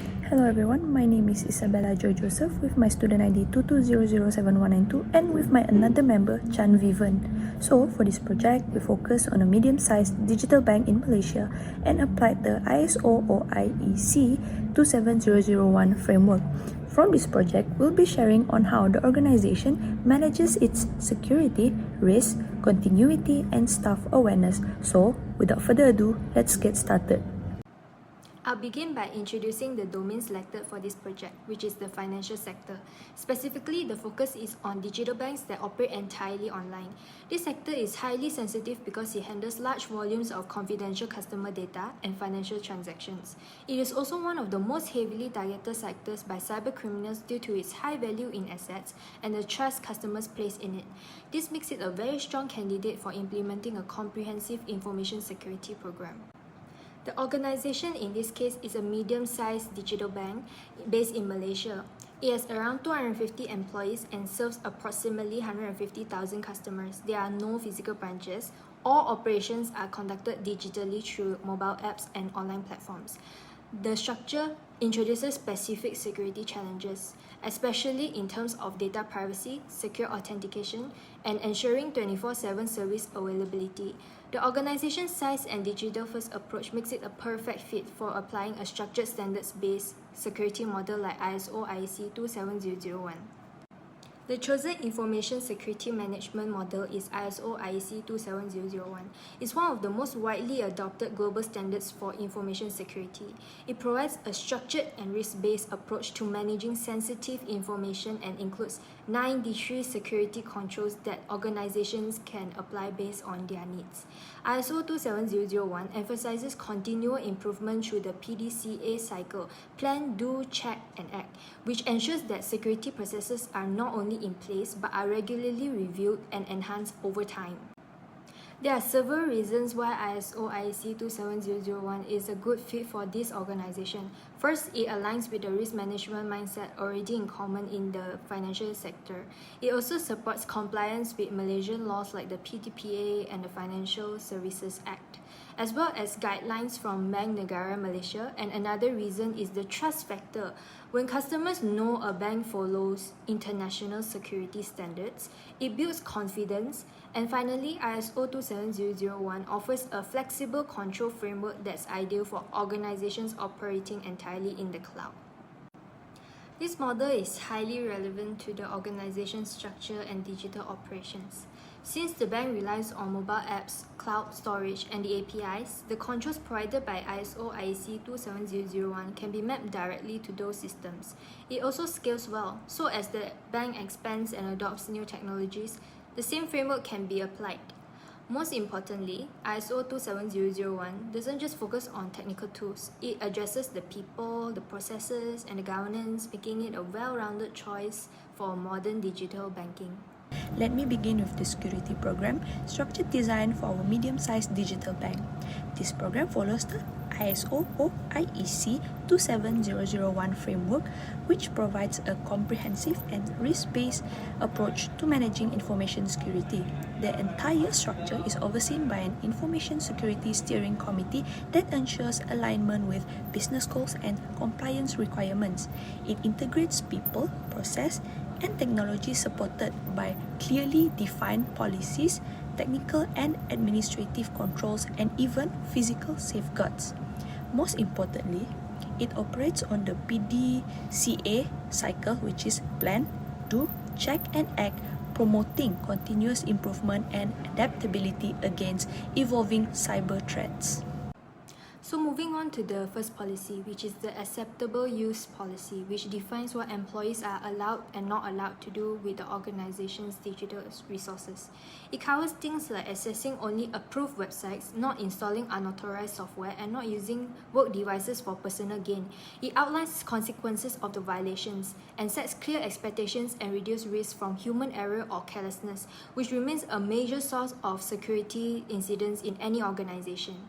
Hello everyone, my name is Isabella Joy Joseph with my student ID 22007192 and with my another member Chan Vivan. So for this project, we focus on a medium-sized digital bank in Malaysia and applied the ISO or IEC 27001 framework. From this project, we'll be sharing on how the organization manages its security, risk, continuity, and staff awareness. So without further ado, let's get started. I'll begin by introducing the domain selected for this project, which is the financial sector. Specifically, the focus is on digital banks that operate entirely online. This sector is highly sensitive because it handles large volumes of confidential customer data and financial transactions. It is also one of the most heavily targeted sectors by cybercriminals due to its high value in assets and the trust customers place in it. This makes it a very strong candidate for implementing a comprehensive information security program. The organization in this case is a medium-sized digital bank based in Malaysia. It has around 250 employees and serves approximately 150,000 customers. There are no physical branches. All operations are conducted digitally through mobile apps and online platforms. The structure introduces specific security challenges, especially in terms of data privacy, secure authentication, and ensuring 24/7 service availability. The organization's size and digital-first approach makes it a perfect fit for applying a structured standards-based security model like ISO IEC 27001. The chosen information security management model is ISO IEC 27001. It's one of the most widely adopted global standards for information security. It provides a structured and risk-based approach to managing sensitive information and includes 9 discrete security controls that organizations can apply based on their needs. ISO 27001 emphasizes continual improvement through the PDCA cycle, plan, do, check, and act, which ensures that security processes are not only in place but are regularly reviewed and enhanced over time. There are several reasons why ISO IEC 27001 is a good fit for this organization. First, it aligns with the risk management mindset already in common in the financial sector. It also supports compliance with Malaysian laws like the PDPA and the Financial Services Act, as well as guidelines from Bank Negara Malaysia. And another reason is the trust factor. When customers know a bank follows international security standards, it builds confidence. And finally, ISO 27001 offers a flexible control framework that's ideal for organizations operating entirely in the cloud. This model is highly relevant to the organization's structure and digital operations. Since the bank relies on mobile apps, cloud storage, and the APIs, the controls provided by ISO IEC 27001 can be mapped directly to those systems. It also scales well, so as the bank expands and adopts new technologies, the same framework can be applied. Most importantly, ISO 27001 doesn't just focus on technical tools. It addresses the people, the processes, and the governance, making it a well-rounded choice for modern digital banking. Let me begin with the security program, structured design for our medium-sized digital bank. This program follows the ISO or IEC 27001 framework, which provides a comprehensive and risk-based approach to managing information security. The entire structure is overseen by an information security steering committee that ensures alignment with business goals and compliance requirements. It integrates people, process, and technology supported by clearly defined policies, technical and administrative controls, and even physical safeguards. Most importantly, it operates on the PDCA cycle, which is plan, do, check, and act, promoting continuous improvement and adaptability against evolving cyber threats. So moving on to the first policy, which is the acceptable use policy, which defines what employees are allowed and not allowed to do with the organization's digital resources. It covers things like accessing only approved websites, not installing unauthorized software, and not using work devices for personal gain. It outlines consequences of the violations and sets clear expectations and reduces risk from human error or carelessness, which remains a major source of security incidents in any organization.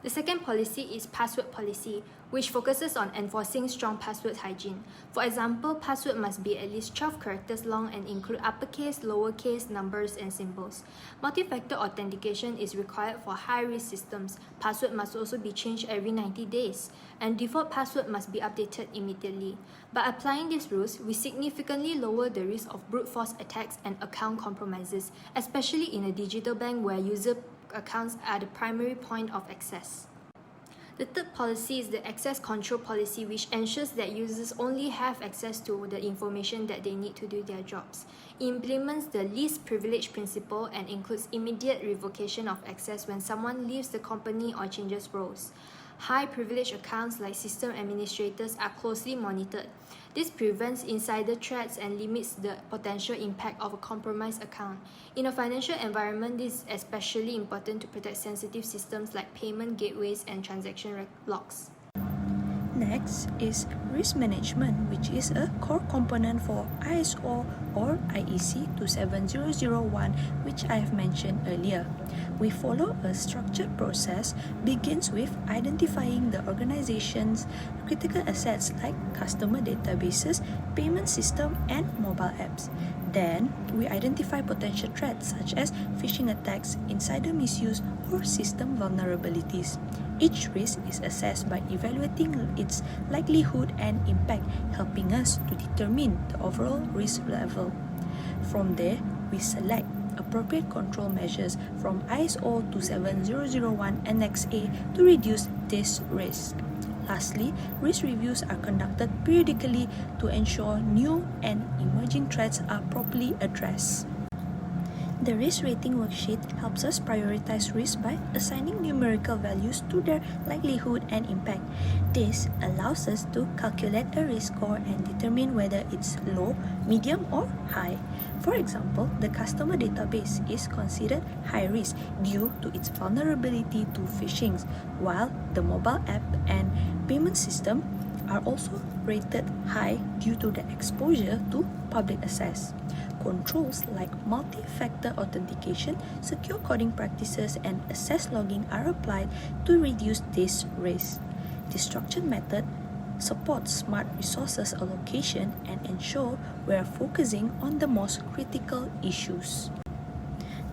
The second policy is password policy, which focuses on enforcing strong password hygiene. For example, password must be at least 12 characters long and include uppercase, lowercase, numbers, and symbols. Multi-factor authentication is required for high-risk systems. Password must also be changed every 90 days, and default password must be updated immediately. By applying these rules, we significantly lower the risk of brute force attacks and account compromises, especially in a digital bank where user accounts are the primary point of access. The third policy is the access control policy, which ensures that users only have access to the information that they need to do their jobs. It implements the least privilege principle and includes immediate revocation of access when someone leaves the company or changes roles. High privilege accounts like system administrators are closely monitored. This prevents insider threats and limits the potential impact of a compromised account. In a financial environment, this is especially important to protect sensitive systems like payment gateways and transaction logs. Next is risk management, which is a core component for ISO or IEC 27001, which I have mentioned earlier. We follow a structured process, begins with identifying the organization's critical assets like customer databases, payment system, and mobile apps. Then, we identify potential threats such as phishing attacks, insider misuse, or system vulnerabilities. Each risk is assessed by evaluating its likelihood and impact, helping us to determine the overall risk level. From there, we select appropriate control measures from ISO 27001 Annex A to reduce this risk. Lastly, risk reviews are conducted periodically to ensure new and emerging threats are properly addressed. The risk rating worksheet helps us prioritize risk by assigning numerical values to their likelihood and impact. This allows us to calculate a risk score and determine whether it's low, medium, or high. For example, the customer database is considered high risk due to its vulnerability to phishing, while the mobile app and payment system are also rated high due to the exposure to public access. Controls like multi-factor authentication, secure coding practices, and access logging are applied to reduce this risk. This structured method supports smart resources allocation and ensure we are focusing on the most critical issues.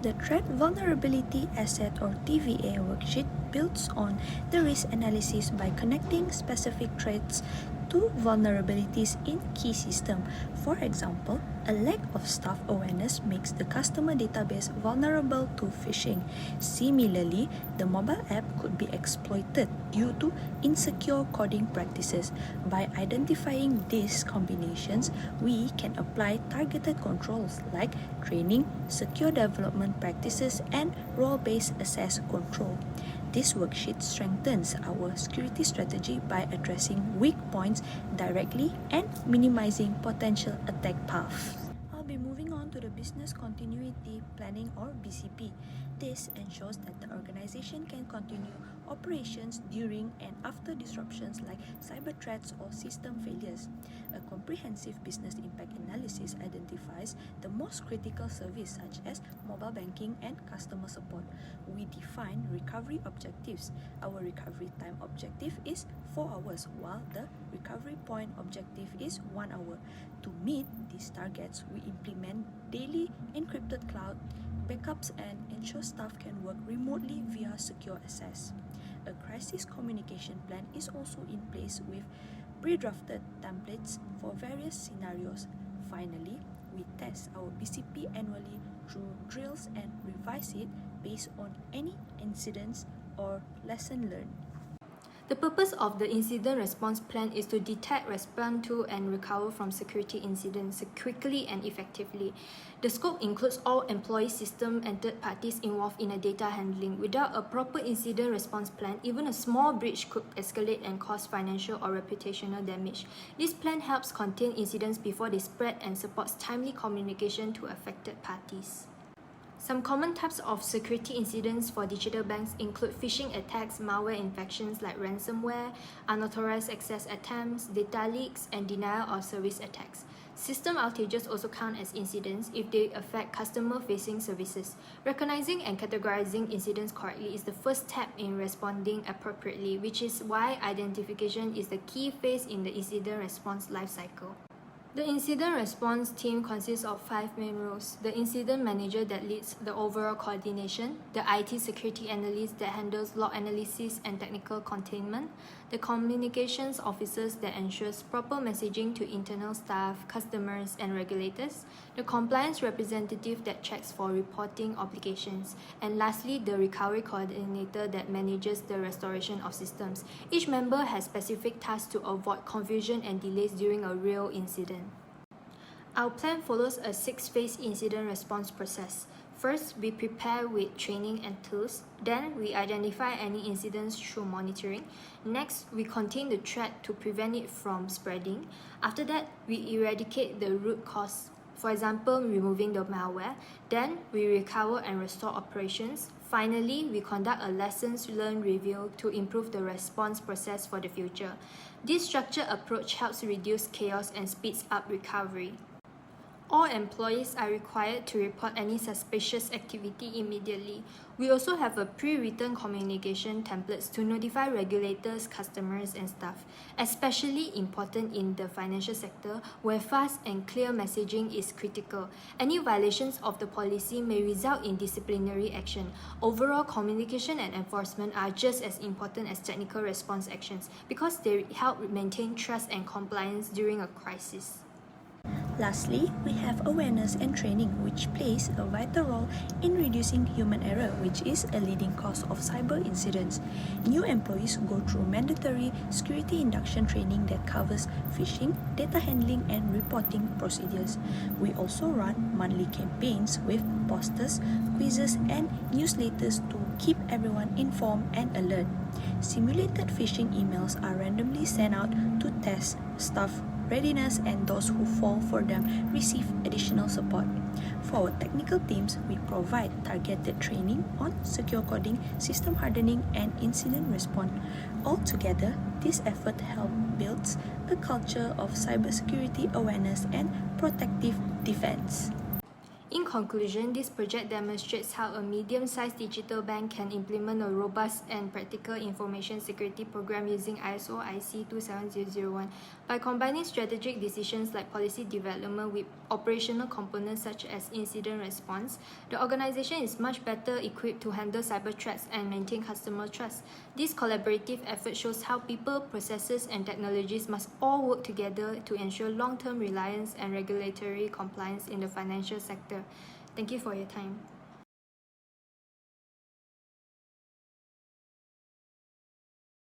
The Threat Vulnerability Asset or TVA worksheet builds on the risk analysis by connecting specific threats to vulnerabilities in key systems. For example, a lack of staff awareness makes the customer database vulnerable to phishing. Similarly, the mobile app could be exploited due to insecure coding practices. By identifying these combinations, we can apply targeted controls like training, secure development practices, and role-based access control. This worksheet strengthens our security strategy by addressing weak points directly and minimizing potential attack paths. I'll be moving on to the Business Continuity Planning or BCP. This ensures that the organization can continue operations during and after disruptions like cyber threats or system failures. A comprehensive business impact analysis identifies the most critical services such as mobile banking and customer support. We define recovery objectives. Our recovery time objective is 4 hours, while the recovery point objective is 1 hour. To meet these targets, we implement daily encrypted cloud backups and ensure staff can work remotely via secure access. A crisis communication plan is also in place with pre-drafted templates for various scenarios. Finally, we test our BCP annually through drills and revise it based on any incidents or lesson learned. The purpose of the incident response plan is to detect, respond to, and recover from security incidents quickly and effectively. The scope includes all employee, system, and third parties involved in a data handling. Without a proper incident response plan, even a small breach could escalate and cause financial or reputational damage. This plan helps contain incidents before they spread and supports timely communication to affected parties. Some common types of security incidents for digital banks include phishing attacks, malware infections like ransomware, unauthorized access attempts, data leaks, and denial of service attacks. System outages also count as incidents if they affect customer-facing services. Recognizing and categorizing incidents correctly is the first step in responding appropriately, which is why identification is the key phase in the incident response lifecycle. The incident response team consists of 5 main roles: the incident manager that leads the overall coordination, the IT security analyst that handles log analysis and technical containment, the communications officers that ensures proper messaging to internal staff, customers, and regulators, the compliance representative that checks for reporting obligations, and lastly, the recovery coordinator that manages the restoration of systems. Each member has specific tasks to avoid confusion and delays during a real incident. Our plan follows a 6-phase incident response process. First, we prepare with training and tools. Then, we identify any incidents through monitoring. Next, we contain the threat to prevent it from spreading. After that, we eradicate the root cause, for example, removing the malware. Then, we recover and restore operations. Finally, we conduct a lessons learned review to improve the response process for the future. This structured approach helps reduce chaos and speeds up recovery. All employees are required to report any suspicious activity immediately. We also have a pre-written communication templates to notify regulators, customers, and staff, especially important in the financial sector where fast and clear messaging is critical. Any violations of the policy may result in disciplinary action. Overall, communication and enforcement are just as important as technical response actions because they help maintain trust and compliance during a crisis. Lastly, we have awareness and training, which plays a vital role in reducing human error, which is a leading cause of cyber incidents. New employees go through mandatory security induction training that covers phishing, data handling, and reporting procedures. We also run monthly campaigns with posters, quizzes, and newsletters to keep everyone informed and alert. Simulated phishing emails are randomly sent out to test staff readiness, and those who fall for them receive additional support. For our technical teams, we provide targeted training on secure coding, system hardening, and incident response. Altogether, this effort helps build a culture of cybersecurity awareness and protective defense. In conclusion, this project demonstrates how a medium-sized digital bank can implement a robust and practical information security program using ISO IC 27001. By combining strategic decisions like policy development with operational components such as incident response, the organization is much better equipped to handle cyber threats and maintain customer trust. This collaborative effort shows how people, processes, and technologies must all work together to ensure long-term reliance and regulatory compliance in the financial sector. Thank you for your time.